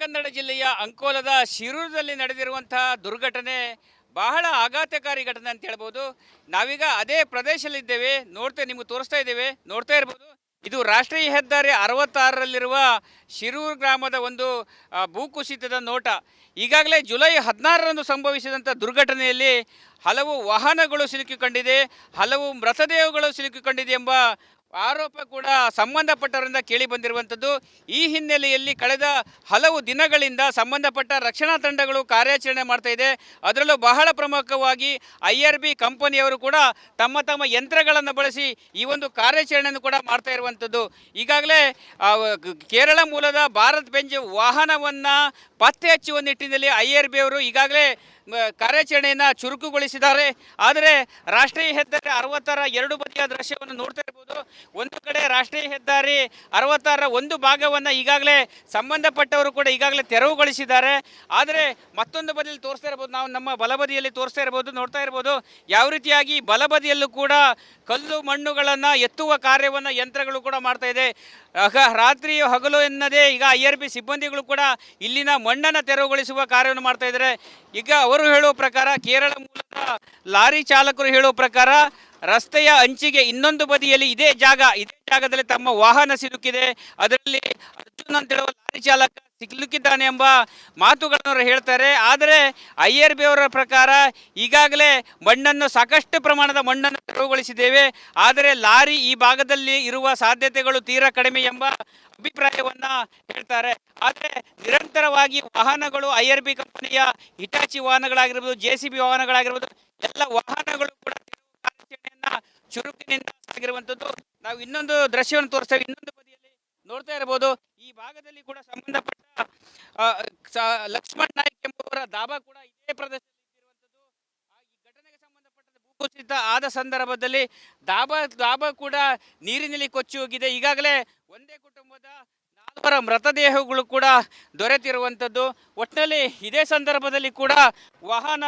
ಕನ್ನಡ ಜಿಲ್ಲೆಯ ಅಂಕೋಲದ ಶಿರೂರದಲ್ಲಿ ನಡೆದಿರುವಂತಹ ದುರ್ಘಟನೆ ಬಹಳ ಆಘಾತಕಾರಿ ಘಟನೆ ಅಂತ ಹೇಳ್ಬೋದು. ನಾವೀಗ ಅದೇ ಪ್ರದೇಶದಲ್ಲಿದ್ದೇವೆ, ನಿಮಗೆ ತೋರಿಸ್ತಾ ಇದ್ದೇವೆ, ನೋಡ್ತಾ ಇರ್ಬೋದು. ಇದು ರಾಷ್ಟ್ರೀಯ ಹೆದ್ದಾರಿ 66ರಲ್ಲಿರುವ ಶಿರೂರು ಗ್ರಾಮದ ಒಂದು ಭೂಕುಸಿತದ ನೋಟ. ಈಗಾಗಲೇ ಜುಲೈ 16ರಂದು ಸಂಭವಿಸಿದಂಥ ದುರ್ಘಟನೆಯಲ್ಲಿ ಹಲವು ವಾಹನಗಳು ಸಿಲುಕಿಕೊಂಡಿದೆ, ಹಲವು ಮೃತದೇಹಗಳು ಸಿಲುಕಿಕೊಂಡಿದೆ ಎಂಬ ಆರೋಪ ಕೂಡ ಸಂಬಂಧಪಟ್ಟವರಿಂದ ಕೇಳಿ ಬಂದಿರುವಂಥದ್ದು. ಈ ಹಿನ್ನೆಲೆಯಲ್ಲಿ ಕಳೆದ ಹಲವು ದಿನಗಳಿಂದ ಸಂಬಂಧಪಟ್ಟ ರಕ್ಷಣಾ ತಂಡಗಳು ಕಾರ್ಯಾಚರಣೆ ಮಾಡ್ತಾ ಇದೆ. ಅದರಲ್ಲೂ ಬಹಳ ಪ್ರಮುಖವಾಗಿ IRB ಕಂಪನಿಯವರು ಕೂಡ ತಮ್ಮ ಯಂತ್ರಗಳನ್ನು ಬಳಸಿ ಈ ಒಂದು ಕಾರ್ಯಾಚರಣೆಯನ್ನು ಕೂಡ ಮಾಡ್ತಾ ಇರುವಂಥದ್ದು. ಈಗಾಗಲೇ ಕೇರಳ ಮೂಲದ ಭಾರತ್ ಬೆಂಜ್ ವಾಹನವನ್ನು ಪತ್ತೆ ಹಚ್ಚುವ ನಿಟ್ಟಿನಲ್ಲಿ IRB ಅವರು ಈಗಾಗಲೇ ಕಾರ್ಯಾಚರಣೆಯನ್ನು ಚುರುಕುಗೊಳಿಸಿದ್ದಾರೆ. ಆದರೆ ರಾಷ್ಟ್ರೀಯ ಹೆದ್ದಾರಿ 66ರ ಎರಡು ಬದಿಯ ದೃಶ್ಯವನ್ನು ನೋಡ್ತಾ ಇರ್ಬೋದು. ಒಂದು ಕಡೆ ರಾಷ್ಟ್ರೀಯ ಹೆದ್ದಾರಿ 66ರ ಒಂದು ಭಾಗವನ್ನು ಈಗಾಗಲೇ ಸಂಬಂಧಪಟ್ಟವರು ಕೂಡ ಈಗಾಗಲೇ ತೆರವುಗೊಳಿಸಿದ್ದಾರೆ. ಆದರೆ ಮತ್ತೊಂದು ಬದಿಯಲ್ಲಿ ತೋರಿಸ್ತಾ ಇರ್ಬೋದು, ನಾವು ನಮ್ಮ ಬಲಬದಿಯಲ್ಲಿ ತೋರಿಸ್ತಾ ಇರ್ಬೋದು, ನೋಡ್ತಾ ಇರ್ಬೋದು ಯಾವ ರೀತಿಯಾಗಿ ಬಲಬದಿಯಲ್ಲೂ ಕೂಡ ಕಲ್ಲು ಮಣ್ಣುಗಳನ್ನು ಎತ್ತುವ ಕಾರ್ಯವನ್ನು ಯಂತ್ರಗಳು ಕೂಡ ಮಾಡ್ತಾ ಇದೆ. ರಾತ್ರಿ ಹಗಲು ಎನ್ನದೇ ಈಗ IRB ಸಿಬ್ಬಂದಿಗಳು ಕೂಡ ಇಲ್ಲಿನ ಮಣ್ಣನ್ನು ತೆರವುಗೊಳಿಸುವ ಕಾರ್ಯವನ್ನು ಮಾಡ್ತಾ ಇದ್ದಾರೆ. ಈಗ ಅವರು ಹೇಳುವ ಪ್ರಕಾರ, ಕೇರಳ ಮೂಲದ ಲಾರಿ ಚಾಲಕರು ಹೇಳುವ ಪ್ರಕಾರ, ರಸ್ತೆಯ ಅಂಚಿಗೆ ಇನ್ನೊಂದು ಬದಿಯಲ್ಲಿ ಇದೇ ಜಾಗದಲ್ಲಿ ತಮ್ಮ ವಾಹನ ಸಿಲುಕಿದೆ, ಅದರಲ್ಲಿ ಅರ್ಜುನ್ ಅಂತ ಹೇಳುವ ಲಾರಿ ಚಾಲಕ ಸಿಲುಕಿದ್ದಾನೆ ಎಂಬ ಮಾತುಗಳನ್ನು ಹೇಳ್ತಾರೆ. ಆದರೆ IRB ಅವರ ಪ್ರಕಾರ ಈಗಾಗಲೇ ಸಾಕಷ್ಟು ಪ್ರಮಾಣದ ಮಣ್ಣನ್ನು ತೆರವುಗೊಳಿಸಿದ್ದೇವೆ, ಆದರೆ ಲಾರಿ ಈ ಭಾಗದಲ್ಲಿ ಇರುವ ಸಾಧ್ಯತೆಗಳು ತೀರಾ ಕಡಿಮೆ ಎಂಬ ಅಭಿಪ್ರಾಯವನ್ನ ಹೇಳ್ತಾರೆ. ಆದರೆ ನಿರಂತರವಾಗಿ ವಾಹನಗಳು IRB ಕಂಪನಿಯ ಹಿಟಾಚಿ ವಾಹನಗಳಾಗಿರ್ಬೋದು, JCB ವಾಹನಗಳಾಗಿರ್ಬೋದು, ಎಲ್ಲ ವಾಹನಗಳು ಕೂಡ ಕಾರ್ಯಾಚರಣೆಯನ್ನ ಚುರುಕಿನಿಂದ ಸಾಗಿರುವಂಥದ್ದು. ನಾವು ಇನ್ನೊಂದು ದೃಶ್ಯವನ್ನು ತೋರಿಸ್ತೇವೆ. ಇನ್ನೊಂದು ಬದಿಯಲ್ಲಿ ನೋಡ್ತಾ ಇರಬಹುದು, ಈ ಭಾಗದಲ್ಲಿ ಕೂಡ ಸಂಬಂಧಪಟ್ಟ ಲಕ್ಷ್ಮಣ್ ನಾಯ್ಕ್ ಎಂಬುವರ ದಾಬಾ ಕೂಡ ಇದೇ ಪ್ರದೇಶದಲ್ಲಿ ಇರುವಂಥದ್ದು. ಈ ಘಟನೆಗೆ ಸಂಬಂಧಪಟ್ಟಂತೆ ಭೂಕುಸಿತ ಆದ ಸಂದರ್ಭದಲ್ಲಿ ದಾಬಾ ಕೂಡ ನೀರಿನಲ್ಲಿ ಕೊಚ್ಚಿ ಹೋಗಿದೆ. ಈಗಾಗಲೇ ಒಂದೇ ಕುಟುಂಬದ 4 ಮೃತದೇಹಗಳು ಕೂಡ ದೊರೆತಿರುವಂಥದ್ದು. ಒಟ್ಟಿನಲ್ಲಿ ಇದೇ ಸಂದರ್ಭದಲ್ಲಿ ಕೂಡ ವಾಹನ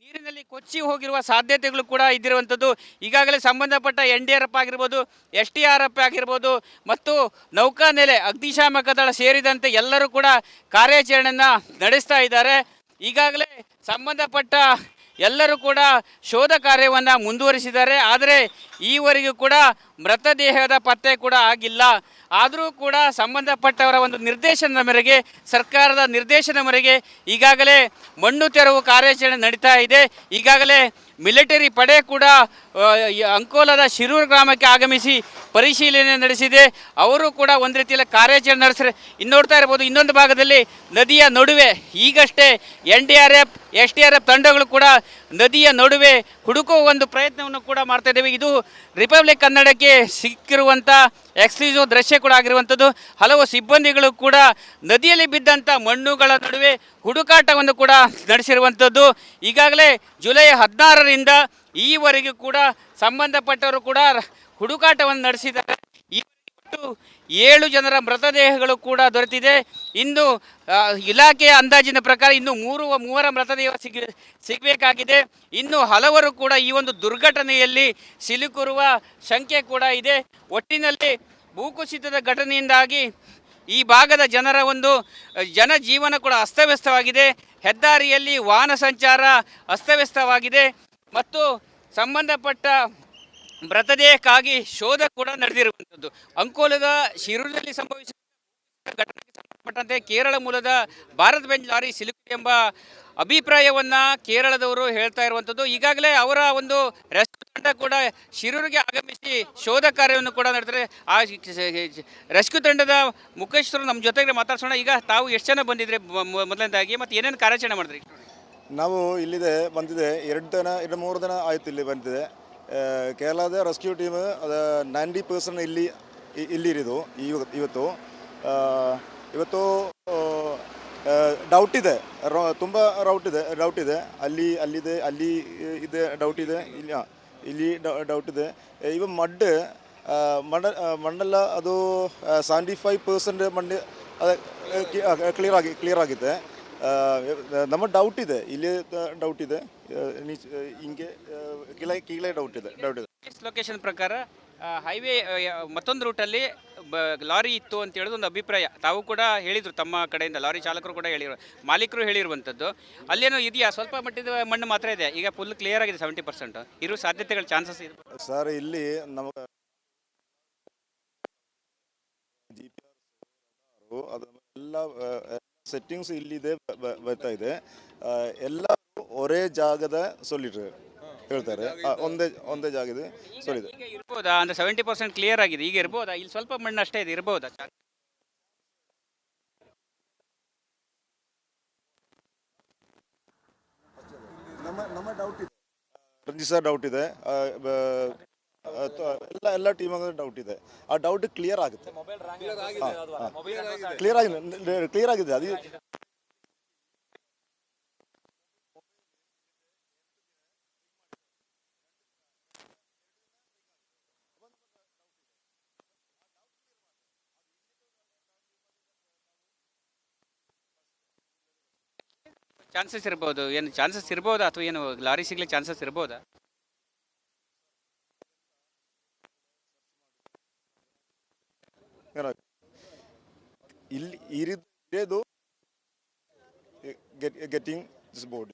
ನೀರಿನಲ್ಲಿ ಕೊಚ್ಚಿ ಹೋಗಿರುವ ಸಾಧ್ಯತೆಗಳು ಕೂಡ ಇದ್ದಿರುವಂಥದ್ದು. ಈಗಾಗಲೇ ಸಂಬಂಧಪಟ್ಟ NDRF ಆಗಿರ್ಬೋದು, SDRF ಆಗಿರ್ಬೋದು ಮತ್ತು ನೌಕಾನೆಲೆ, ಅಗ್ನಿಶಾಮಕ ದಳ ಸೇರಿದಂತೆ ಎಲ್ಲರೂ ಕೂಡ ಕಾರ್ಯಾಚರಣೆಯನ್ನು ನಡೆಸ್ತಾ ಇದ್ದಾರೆ. ಈಗಾಗಲೇ ಸಂಬಂಧಪಟ್ಟ ಎಲ್ಲರೂ ಕೂಡ ಶೋಧ ಕಾರ್ಯವನ್ನು ಮುಂದುವರಿಸಿದ್ದಾರೆ. ಆದರೆ ಈವರೆಗೂ ಕೂಡ ಮೃತದೇಹದ ಪತ್ತೆ ಕೂಡ ಆಗಿಲ್ಲ. ಆದರೂ ಕೂಡ ಸಂಬಂಧಪಟ್ಟವರ ಒಂದು ನಿರ್ದೇಶನದ ಮೇರೆಗೆ, ಸರ್ಕಾರದ ನಿರ್ದೇಶನ ಮೇರೆಗೆ ಈಗಾಗಲೇ ಮಣ್ಣು ತೆರವು ಕಾರ್ಯಾಚರಣೆ ನಡೀತಾ ಇದೆ. ಈಗಾಗಲೇ ಮಿಲಿಟರಿ ಪಡೆ ಕೂಡ ಅಂಕೋಲದ ಶಿರೂರು ಗ್ರಾಮಕ್ಕೆ ಆಗಮಿಸಿ ಪರಿಶೀಲನೆ ನಡೆಸಿದೆ. ಅವರು ಕೂಡ ಒಂದು ರೀತಿಯಲ್ಲಿ ಕಾರ್ಯಾಚರಣೆ ನಡೆಸಿದ್ರೆ, ನೋಡ್ತಾ ಇರ್ಬೋದು ಇನ್ನೊಂದು ಭಾಗದಲ್ಲಿ ನದಿಯ ನಡುವೆ ಈಗಷ್ಟೇ NDRF, SDRF ತಂಡಗಳು ಕೂಡ ನದಿಯ ನಡುವೆ ಹುಡುಕುವ ಒಂದು ಪ್ರಯತ್ನವನ್ನು ಕೂಡ ಮಾಡ್ತಾ ಇದ್ದೇವೆ. ಇದು ರಿಪಬ್ಲಿಕ್ ಕನ್ನಡಕ್ಕೆ ಸಿಕ್ಕಿರುವಂಥ ಎಕ್ಸ್ಕ್ಲೂಸಿವ್ ದೃಶ್ಯ ಕೂಡ ಆಗಿರುವಂಥದ್ದು. ಹಲವು ಸಿಬ್ಬಂದಿಗಳು ಕೂಡ ನದಿಯಲ್ಲಿ ಬಿದ್ದಂಥ ಮಣ್ಣುಗಳ ನಡುವೆ ಹುಡುಕಾಟವನ್ನು ಕೂಡ ನಡೆಸಿರುವಂಥದ್ದು. ಈಗಾಗಲೇ ಜುಲೈ 16ರಿಂದ ಈವರೆಗೂ ಕೂಡ ಸಂಬಂಧಪಟ್ಟವರು ಕೂಡ ಹುಡುಕಾಟವನ್ನು ನಡೆಸಿದ್ದಾರೆ. ಈವರೆಗೂ 7 ಜನರ ಮೃತದೇಹಗಳು ಕೂಡ ದೊರೆತಿದೆ. ಇನ್ನು ಇಲಾಖೆಯ ಅಂದಾಜಿನ ಪ್ರಕಾರ ಇನ್ನು ಮೂವರ ಮೃತದೇಹ ಸಿಗಬೇಕಾಗಿದೆ. ಇನ್ನು ಹಲವರು ಕೂಡ ಈ ಒಂದು ದುರ್ಘಟನೆಯಲ್ಲಿ ಸಿಲುಕಿರುವ ಶಂಕೆ ಕೂಡ ಇದೆ. ಒಟ್ಟಿನಲ್ಲಿ ಭೂಕುಸಿತದ ಘಟನೆಯಿಂದಾಗಿ ಈ ಭಾಗದ ಜನಜೀವನ ಕೂಡ ಅಸ್ತವ್ಯಸ್ತವಾಗಿದೆ. ಹೆದ್ದಾರಿಯಲ್ಲಿ ವಾಹನ ಸಂಚಾರ ಅಸ್ತವ್ಯಸ್ತವಾಗಿದೆ ಮತ್ತು ಸಂಬಂಧಪಟ್ಟ ಮೃತದೇಹಕ್ಕಾಗಿ ಶೋಧ ಕೂಡ ನಡೆದಿರುವಂಥದ್ದು. ಅಂಕೋಲದ ಶಿರೂರಿನಲ್ಲಿ ಸಂಭವಿಸಿದ ಘಟನೆಗೆ ಸಂಬಂಧಪಟ್ಟಂತೆ ಕೇರಳ ಮೂಲದ ಭಾರತ್ ಬೆಂಜ್ ಲಾರಿ ಸಿಲುಕಿದೆ ಎಂಬ ಅಭಿಪ್ರಾಯವನ್ನು ಕೇರಳದವರು ಹೇಳ್ತಾ ಇರುವಂಥದ್ದು. ಈಗಾಗಲೇ ಅವರ ಒಂದು ರೆಸ್ಕ್ಯೂ ತಂಡ ಕೂಡ ಶಿರೂರಿಗೆ ಆಗಮಿಸಿ ಶೋಧ ಕಾರ್ಯವನ್ನು ಕೂಡ ನಡೆದರೆ ಆ ರೆಸ್ಕ್ಯೂ ತಂಡದ ಮುಖ್ಯಸ್ಥರು ನಮ್ಮ ಜೊತೆಗೆ ಮಾತಾಡ್ಸೋಣ. ಈಗ ತಾವು ಎಷ್ಟು ಜನ ಬಂದಿದ್ರೆ ಮೊದಲನೇದಾಗಿ, ಮತ್ತು ಏನೇನು ಕಾರ್ಯಾಚರಣೆ ಮಾಡಿದ್ರಿ? ನಾವು ಇಲ್ಲಿದೆ ಬಂದಿದೆ 2-3 ದಿನ ಆಯಿತು ಇಲ್ಲಿ ಬಂದಿದೆ. ಕೇರಳದ ರೆಸ್ಕ್ಯೂ ಟೀಮ್ ಅದು 90% ಇಲ್ಲಿರೋದು. ಇವತ್ತು ಡೌಟ್ ಇದೆ, ತುಂಬ ಡೌಟ್ ಇದೆ. ಅಲ್ಲಿ ಇದೆ ಡೌಟ್ ಇದೆ, ಇಲ್ಲಿ ಡೌಟ್ ಇದೆ. ಇವ ಮಣ್ಣೆಲ್ಲ ಅದು 75% ಮಣ್ಣು ಕ್ಲಿಯರ್ ಆಗಿದೆ. ನಮ್ಮ ಡೌಟ್ ಇದೆ, ಇಲ್ಲಿ ಡೌಟ್ ಇದೆ, ಹಿಂಗೆ ಕೀಳೆ ಡೌಟ್ ಇದೆ. ಲೊಕೇಶನ್ ಪ್ರಕಾರ ಹೈವೇ ಮತ್ತೊಂದು ರೂಟಲ್ಲಿ ಲಾರಿ ಇತ್ತು ಅಂತ ಹೇಳೋದು ಒಂದು ಅಭಿಪ್ರಾಯ. ತಾವು ಕೂಡ ಹೇಳಿದರು, ತಮ್ಮ ಕಡೆಯಿಂದ ಲಾರಿ ಚಾಲಕರು ಕೂಡ ಹೇಳಿರು, ಮಾಲೀಕರು ಹೇಳಿರುವಂಥದ್ದು. ಅಲ್ಲೇನೋ ಇದೆಯಾ, ಸ್ವಲ್ಪ ಮಟ್ಟದ ಮಣ್ಣು ಮಾತ್ರ ಇದೆ, ಈಗ ಫುಲ್ ಕ್ಲಿಯರ್ ಆಗಿದೆ 70% ಇರೋ ಸಾಧ್ಯತೆಗಳ ಚಾನ್ಸಸ್ ಇದೆ ಸರ್. ಇಲ್ಲಿ ನಮಗೆ GPS ಅದು ಎಲ್ಲ ಸೆಟ್ಟಿಂಗ್ಸ್ ಇಲ್ಲಿದೆ ಬರ್ತಾ ಇದೆ. ಎಲ್ಲ ಒರೇ ಜಾಗದ ಸೊಲ್ಲಿಟ್ರು ಹೇಳ್ತಾರೆ, ಒಂದೇ ಜಾಗದ ಸೊಲ್ಲಿದೆ. ಈಗ ಇರ್ಬೋದಾ ಅಂದರೆ 70% ಕ್ಲಿಯರ್ ಆಗಿದೆ, ಈಗ ಇರ್ಬೋದಾ? ಇಲ್ಲಿ ಸ್ವಲ್ಪ ಮಣ್ಣು ಅಷ್ಟೇ ಇದೆ, ಇರ್ಬೋದಾ? ನಮ್ಮ ಡೌಟ್ ಇದೆ, ರಂಜಿತ್ ಸರ್ ಡೌಟ್ ಇದೆ, ಎಲ್ಲ ಟೀಮಾಗ ಡೌಟ್ ಇದೆ. ಆ ಡೌಟ್ ಕ್ಲಿಯರ್ ಆಗುತ್ತೆ, ಕ್ಲಿಯರ್ ಆಗಿದೆ. ಅದು ಚಾನ್ಸಸ್ ಇರ್ಬೋದು, ಏನು ಚಾನ್ಸಸ್ ಇರ್ಬೋದಾ ಅಥವಾ ಏನು ಲಾರಿ ಸಿಗ್ಲಿಕ್ಕೆ ಚಾನ್ಸಸ್ ಇರ್ಬೋದಾ? ಇಲ್ಲಿ ಇರೋದು getting this board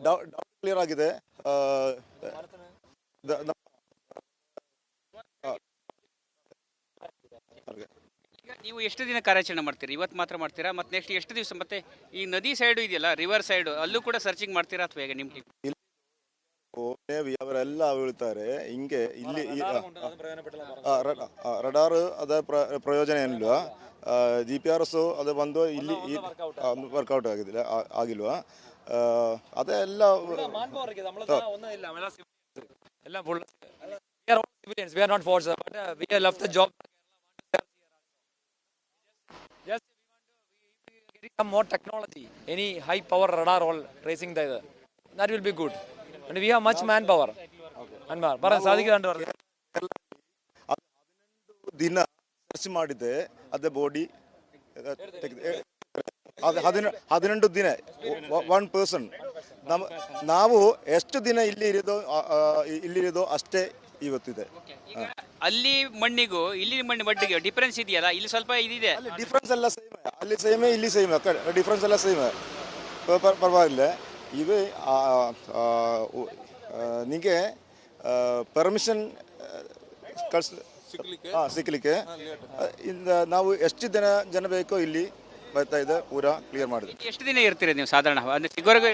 doubt clear ಆಗಿದೆ. ನೀವು ಎಷ್ಟು ದಿನ ಕಾರ್ಯಾಚರಣೆ ಮಾಡ್ತೀರಿ? ಇವತ್ತು ಮಾತ್ರ ಮಾಡ್ತೀರಾ? ಮತ್ತೆ ನೆಕ್ಸ್ಟ್ ಎಷ್ಟು ದಿವಸ? ಮತ್ತೆ ಈ ನದಿ ಸೈಡು ಇದೆಯಲ್ಲ, ರಿವರ್ ಸೈಡು, ಅಲ್ಲೂ ಕೂಡ ಸರ್ಚಿಂಗ್ ಮಾಡ್ತೀರಾ ಅಥವಾ ಹೇಗೆ ನಿಮ್ಮ ಟೀಮ್? ಅವರೆಲ್ಲ ಹೇಳ್ತಾರೆ ಹಿಂಗೆ ಇಲ್ಲಿ ರಡಾರ್ ಅದ ಪ್ರಯೋಜನ ಏನಿಲ್ವಾ? GPS ಅದು ಬಂದು ಇಲ್ಲಿ ವರ್ಕೌಟ್ ಆಗಿಲ್ವಾ? ಅದೆಲ್ಲ we are not forced, but we love the job. Just we want to get some more technology, any high power radar all tracing the that will be good, and we have much manpower. Bara sadhika and 12 ದಿನ search ಮಾಡಿದೆ, ಅದೇ body 12 ದಿನ 1 person. ನಾವು ಎಷ್ಟು ದಿನ ಇಲ್ಲಿರೋದು ಅಷ್ಟೇ ಇವತ್ತಿದೆ. ಅಲ್ಲಿ ಮಣ್ಣಿಗೂ ಇಲ್ಲಿ ಮಣ್ಣಿಗೆ ಡಿಫರೆನ್ಸ್ ಇದೆಯಲ್ಲ, ಇಲ್ಲಿ ಸ್ವಲ್ಪ ಇದಿದೆ. ಡಿಫ್ರೆನ್ಸ್ ಎಲ್ಲ ಸೇಮ್, ಅಲ್ಲಿ ಸೇಮೇ ಇಲ್ಲಿ ಸೇಮ್, ಡಿಫ್ರೆನ್ಸ್ ಎಲ್ಲ ಸೇಮ್, ಪರವಾಗಿಲ್ಲ. ಇವೆ ನಿಮಗೆ ಪರ್ಮಿಷನ್ ಸಿಕ್ಕಲಿಕ್ಕೆ ನಾವು ಎಷ್ಟು ಜನ ಬೇಕೋ ಇಲ್ಲಿ ಬರ್ತಾ ಇದೆ, ಪೂರಾ ಕ್ಲಿಯರ್ ಮಾಡಿದೆ. ಎಷ್ಟು ದಿನ ಇರ್ತೀರಿ ನೀವು ಸಾಧಾರಣ? ಅಂದ್ರೆ ಸಿಗೋರ್ಗೂ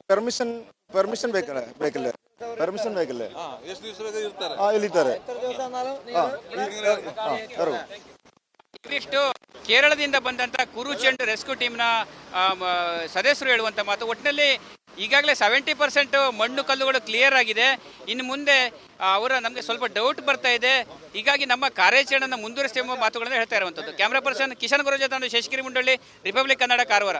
ಪರ್ಮಿಷನ್ ಬೇಕಲ್ಲ? ಪರ್ಮಿಷನ್ ಬೇಕಲ್ಲ? ಎಷ್ಟು ದಿವಸ ಇರ್ತಾರೆ? ಇಲ್ಲಿದ್ದಾರೆ. ಇವಿಷ್ಟು ಕೇರಳದಿಂದ ಬಂದಂಥ ಕುರುಚೆಂಡು ರೆಸ್ಕ್ಯೂ ಟೀಮ್ನ ಸದಸ್ಯರು ಹೇಳುವಂಥ ಮಾತು. ಒಟ್ಟಿನಲ್ಲಿ ಈಗಾಗಲೇ 70% ಮಣ್ಣು ಕಲ್ಲುಗಳು ಕ್ಲಿಯರ್ ಆಗಿದೆ. ಇನ್ನು ಮುಂದೆ ನಮಗೆ ಸ್ವಲ್ಪ ಡೌಟ್ ಬರ್ತಾ ಇದೆ, ಹೀಗಾಗಿ ನಮ್ಮ ಕಾರ್ಯಾಚರಣೆಯನ್ನು ಮುಂದುವರಿಸ್ತೇವೆ ಎಂಬ ಮಾತುಗಳನ್ನು ಹೇಳ್ತಾ ಇರುವಂಥದ್ದು. ಕ್ಯಾಮ್ರಾ ಪರ್ಸನ್ ಕಿಶನ್ ಗುರು ಜೊತೆ ಶಶಿಗಿರಿ ಮುಂಡಳ್ಳಿ, ರಿಪಬ್ಲಿಕ್ ಕನ್ನಡ, ಕಾರವಾರ.